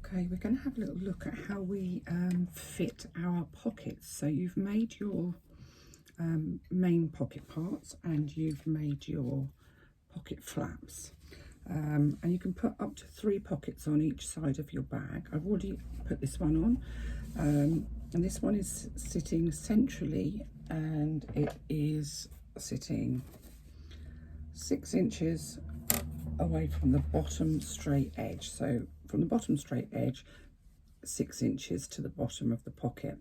Okay, we're going to have a little look at how we fit our pockets. So you've made your main pocket parts and you've made your pocket flaps. And you can put up to 3 pockets on each side of your bag. I've already put this one on, and this one is sitting centrally, and it is sitting 6 inches away from the bottom straight edge. So from the bottom straight edge, 6 inches to the bottom of the pocket.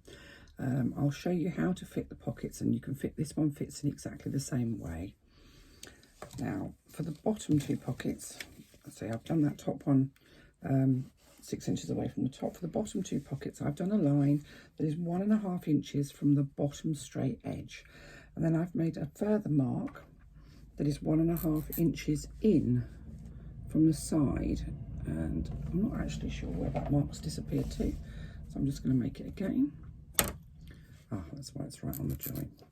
I'll show you how to fit the pockets, and you can fit, this one fits in exactly the same way. Now for the bottom 2 pockets, see I've done that top one 6 inches away from the top. For the bottom 2 pockets, I've done a line that is 1.5 inches from the bottom straight edge, and then I've made a further mark that is 1.5 inches in from the side, and I'm not actually sure where that mark's disappeared to, so I'm just going to make it again. That's why it's right on the joint.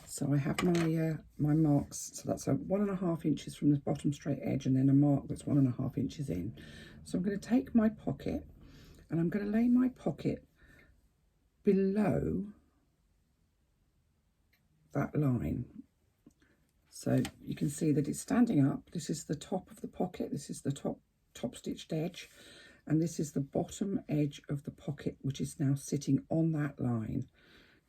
So I have my my marks, so that's a 1.5 inches from the bottom straight edge, and then a mark that's 1.5 inches in. So I'm going to take my pocket and I'm going to lay my pocket below that line. So you can see that it's standing up. This is the top of the pocket, this is the top stitched edge, and this is the bottom edge of the pocket, which is now sitting on that line.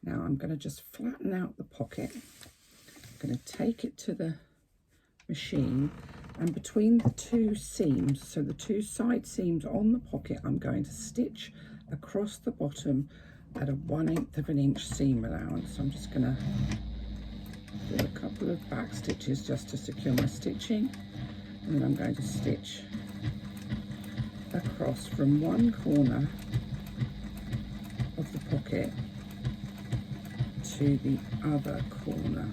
Now I'm going to just flatten out the pocket. I'm going to take it to the machine, and between the 2 seams, so the 2 side seams on the pocket, I'm going to stitch across the bottom at a 1/8 of an inch seam allowance. So I'm just going to do a couple of back stitches just to secure my stitching, and then I'm going to stitch across from one corner of the pocket to the other corner.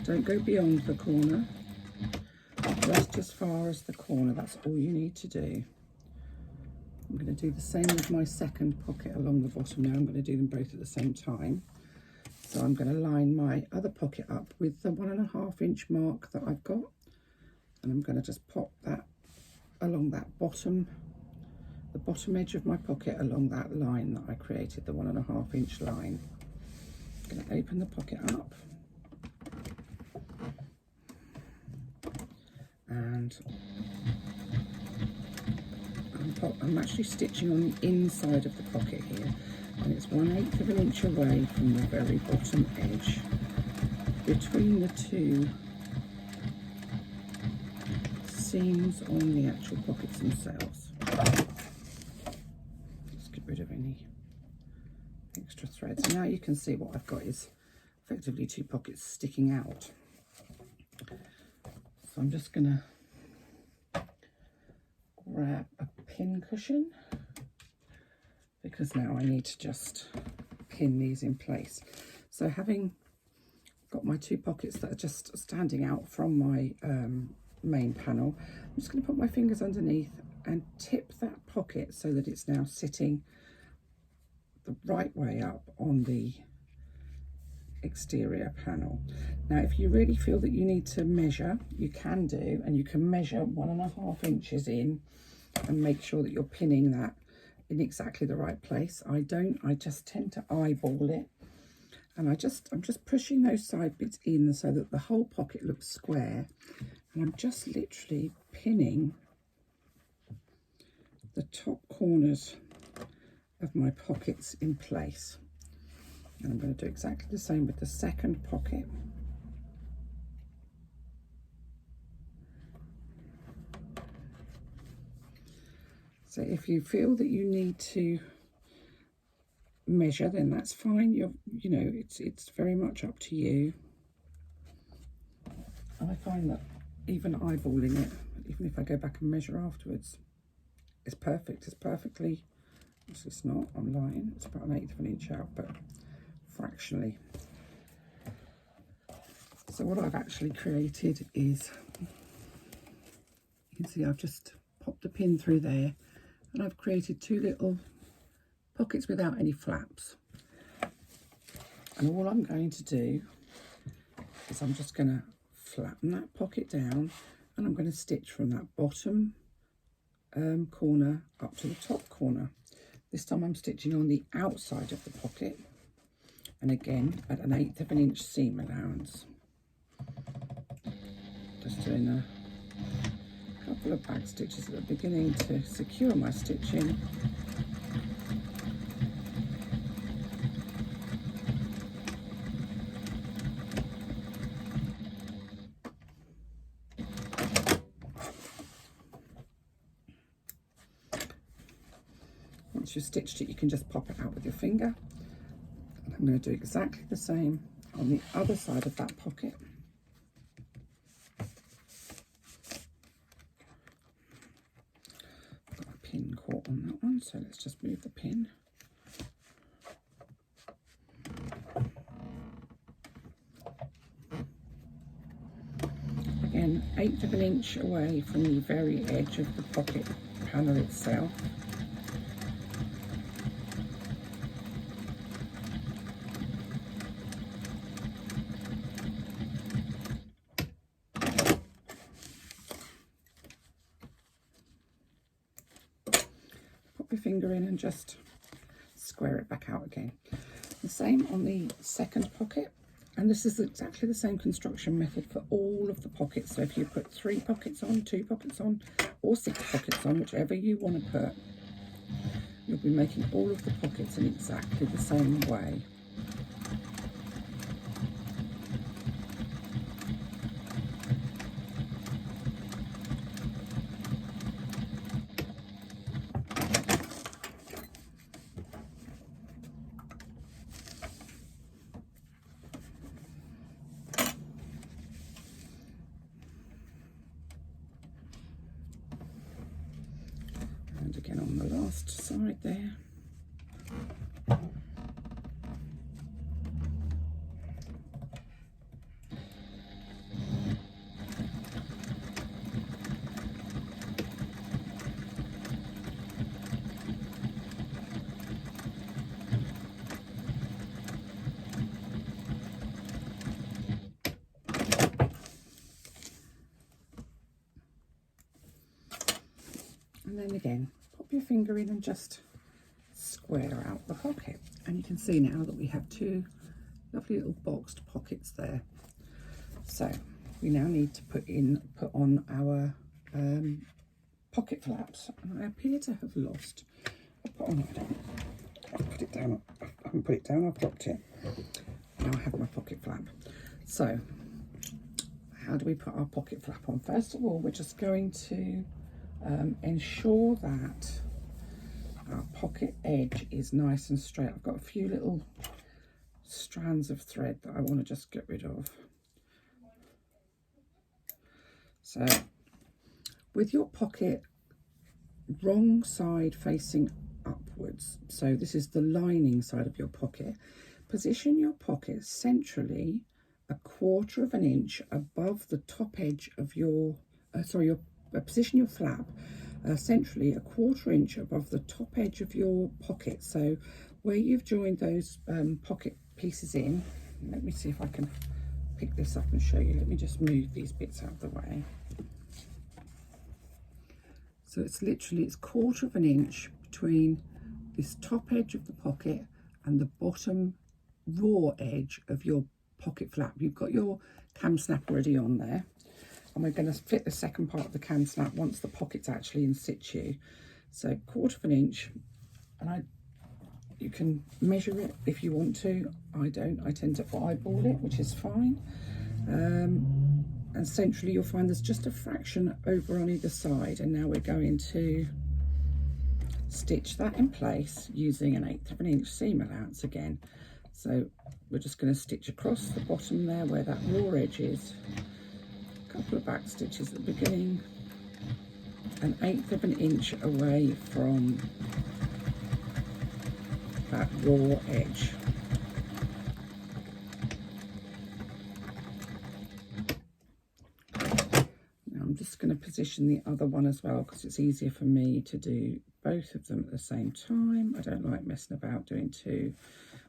Don't go beyond the corner, just as far as the corner. That's all you need to do. I'm going to do the same with my second pocket along the bottom now. I'm going to do them both at the same time. So I'm going to line my other pocket up with the 1.5 inch mark that I've got, and I'm going to just pop that along that the bottom edge of my pocket, along that line that I created, the 1.5 inch line. I'm going to open the pocket up, and I'm actually stitching on the inside of the pocket here, and it's 1/8 of an inch away from the very bottom edge, between the 2 seams on the actual pockets themselves. Just get rid of any extra threads. Now you can see what I've got is effectively 2 pockets sticking out. So I'm just going to grab a pin cushion, because now I need to just pin these in place. So having got my 2 pockets that are just standing out from my main panel, I'm just going to put my fingers underneath and tip that pocket so that it's now sitting the right way up on the exterior panel. Now if you really feel that you need to measure, you can do, and you can measure 1.5 inches in and make sure that you're pinning that in exactly the right place. I just tend to eyeball it, and I'm just pushing those side bits in so that the whole pocket looks square, and I'm just literally pinning the top corners of my pockets in place. And I'm going to do exactly the same with the second pocket. So if you feel that you need to measure, then that's fine. You know, it's very much up to you. And I find that even eyeballing it, even if I go back and measure afterwards, it's perfect. It's perfectly, it's not, I'm lying, it's about 1/8 of an inch out, but fractionally. So what I've actually created is, you can see I've just popped a pin through there, and I've created 2 little pockets without any flaps. And all I'm going to do is I'm just going to flatten that pocket down and I'm going to stitch from that bottom corner up to the top corner. This time I'm stitching on the outside of the pocket, and again at 1/8 of an inch seam allowance. Just doing a couple of back stitches at the beginning to secure my stitching. Once you've stitched it, you can just pop it out with your finger. And I'm going to do exactly the same on the other side of that pocket. Got a pin caught on that one, so let's just move the pin. Again, 1/8 of an inch away from the very edge of the pocket panel itself. Finger in and just square it back out again. The same on the second pocket, and this is exactly the same construction method for all of the pockets. So if you put 3 pockets on, 2 pockets on, or 6 pockets on, whichever you want to put, you'll be making all of the pockets in exactly the same way. And again on the last side there. And then again, pop your finger in and just square out the pocket. And you can see now that we have 2 lovely little boxed pockets there. So we now need to put on our pocket flaps. And I appear to have lost. I've put it down. I haven't put it down, I've dropped it. Now I have my pocket flap. So how do we put our pocket flap on? First of all, we're just going to ensure that our pocket edge is nice and straight. I've got a few little strands of thread that I want to just get rid of. So with your pocket wrong side facing upwards, so this is the lining side of your pocket, position your pocket centrally 1/4 of an inch above the top edge of your position your flap centrally 1/4 inch above the top edge of your pocket. So where you've joined those pocket pieces in, let me see if I can pick this up and show you. Let me just move these bits out of the way. So it's 1/4 of an inch between this top edge of the pocket and the bottom raw edge of your pocket flap. You've got your cam snap already on there, and we're going to fit the second part of the cam snap once the pocket's actually in situ. So 1/4 of an inch, and you can measure it if you want to. I don't. I tend to eyeball it, which is fine. And centrally you'll find there's just a fraction over on either side, and now we're going to stitch that in place using 1/8 of an inch seam allowance again. So we're just going to stitch across the bottom there where that raw edge is, a couple of back stitches at the beginning, 1/8 of an inch away from that raw edge. Now I'm just going to position the other one as well because it's easier for me to do both of them at the same time. I don't like messing about doing 2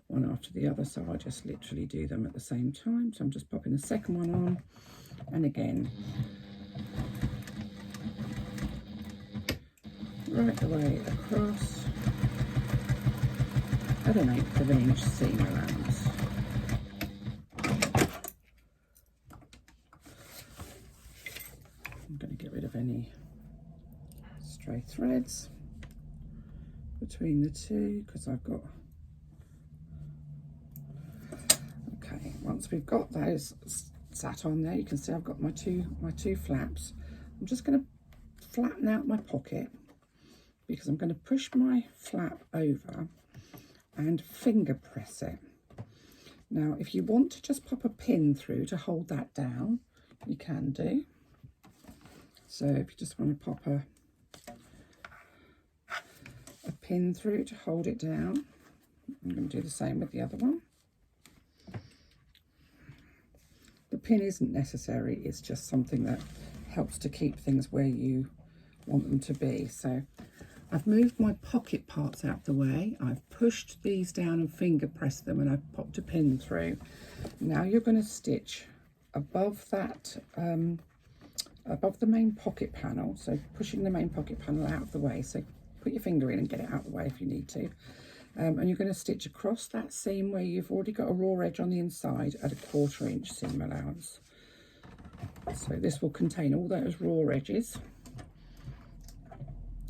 one after the other, so I just literally do them at the same time. So I'm just popping the second one on, and again right the way across at an 1/8 of an inch seam allowance. I'm going to get rid of any stray threads between the two because I've got, okay, once we've got those sat on there, you can see I've got my two flaps. I'm just going to flatten out my pocket because I'm going to push my flap over and finger press it. Now if you want to just pop a pin through to hold that down, you can do. So if you just want to pop a pin through to hold it down, I'm going to do the same with the other one. The pin isn't necessary, it's just something that helps to keep things where you want them to be. So I've moved my pocket parts out the way, I've pushed these down and finger pressed them, and I've popped a pin through. Now you're going to stitch above that, above the main pocket panel, so pushing the main pocket panel out of the way. So put your finger in and get it out of the way if you need to. And you're going to stitch across that seam where you've already got a raw edge on the inside at a 1/4 inch seam allowance. So this will contain all those raw edges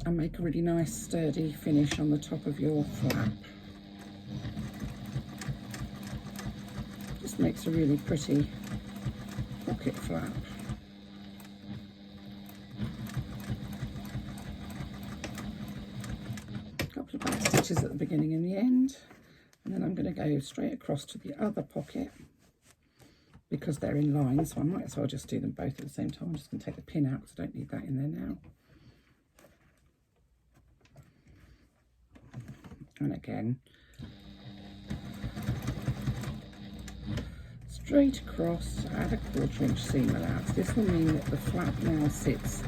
and make a really nice sturdy finish on the top of your flap. Just makes a really pretty pocket flap. Couple of back stitches at the beginning and the end, and then I'm going to go straight across to the other pocket because they're in line, so I might as well just do them both at the same time. I'm just going to take the pin out because I don't need that in there now. And again, straight across at a 1/4 inch seam allowance. This will mean that the flap now sits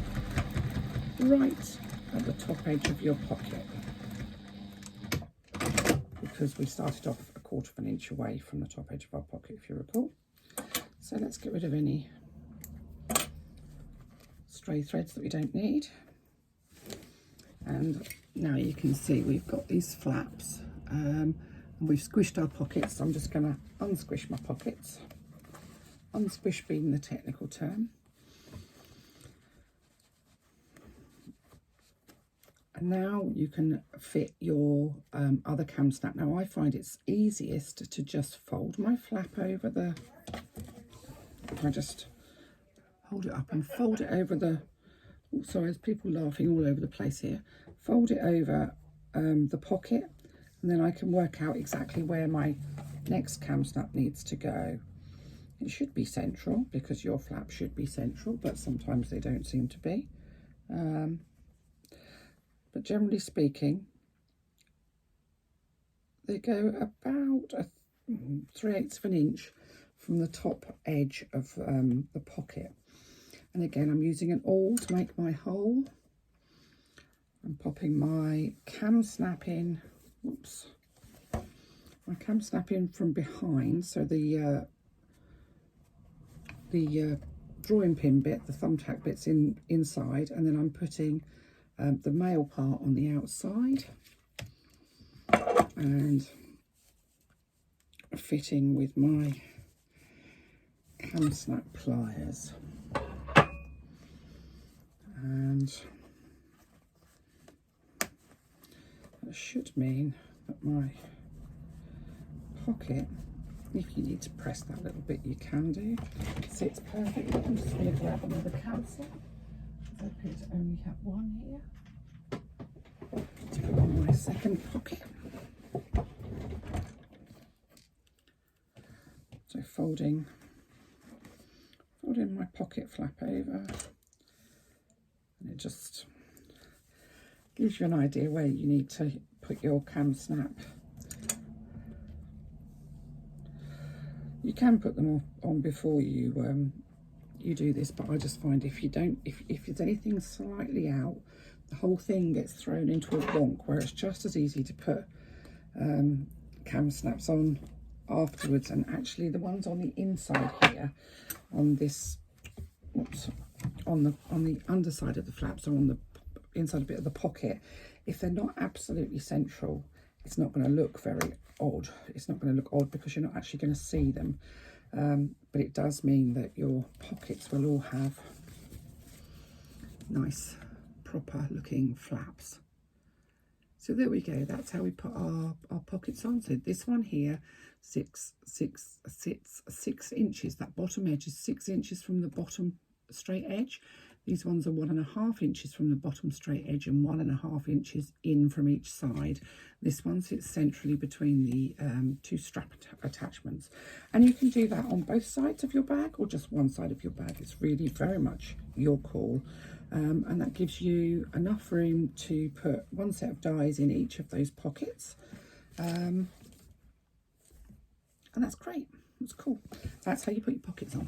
right at the top edge of your pocket, because we started off a 1/4 of an inch away from the top edge of our pocket, if you recall. So let's get rid of any stray threads that we don't need. And now you can see we've got these flaps, and we've squished our pockets. So I'm just going to unsquish my pockets. Unsquish being the technical term. And now you can fit your other cam snap. Now I find it's easiest to just fold my flap over the, I just hold it up and fold it over the, oh, sorry, there's people laughing all over the place here. Fold it over the pocket, and then I can work out exactly where my next cam snap needs to go. It should be central because your flap should be central, but sometimes they don't seem to be. But generally speaking, they go about 3/8 of an inch from the top edge of the pocket. And again, I'm using an awl to make my hole. I'm popping my cam snap in, whoops, my cam snap in from behind, so the drawing pin bit, the thumbtack bit's inside, and then I'm putting the male part on the outside and fitting with my cam snap pliers. And that should mean that my pocket, if you need to press that little bit, you can do. Sits perfect. I'm just going to grab another cam snap. I appear to only have one here. To put on my second pocket. So folding my pocket flap over, and it just gives you an idea where you need to put your cam snap. You can put them on before you you do this, but I just find if you don't, if there's anything slightly out, the whole thing gets thrown into a wonk, where it's just as easy to put cam snaps on afterwards. And actually the ones on the inside here, on this, whoops, on the underside of the flaps, or on the inside a bit of the pocket, if they're not absolutely central, it's not going to look very odd. It's not going to look odd because you're not actually going to see them. But it does mean that your pockets will all have nice, proper looking flaps. So there we go. That's how we put our pockets on. So this one here sits 6 inches. That bottom edge is 6 inches from the bottom straight edge. These ones are 1.5 inches from the bottom straight edge and 1.5 inches in from each side. This one sits centrally between the 2 strap attachments. And you can do that on both sides of your bag or just one side of your bag. It's really very much your call. And that gives you enough room to put one set of dies in each of those pockets. And that's great. That's cool. That's how you put your pockets on.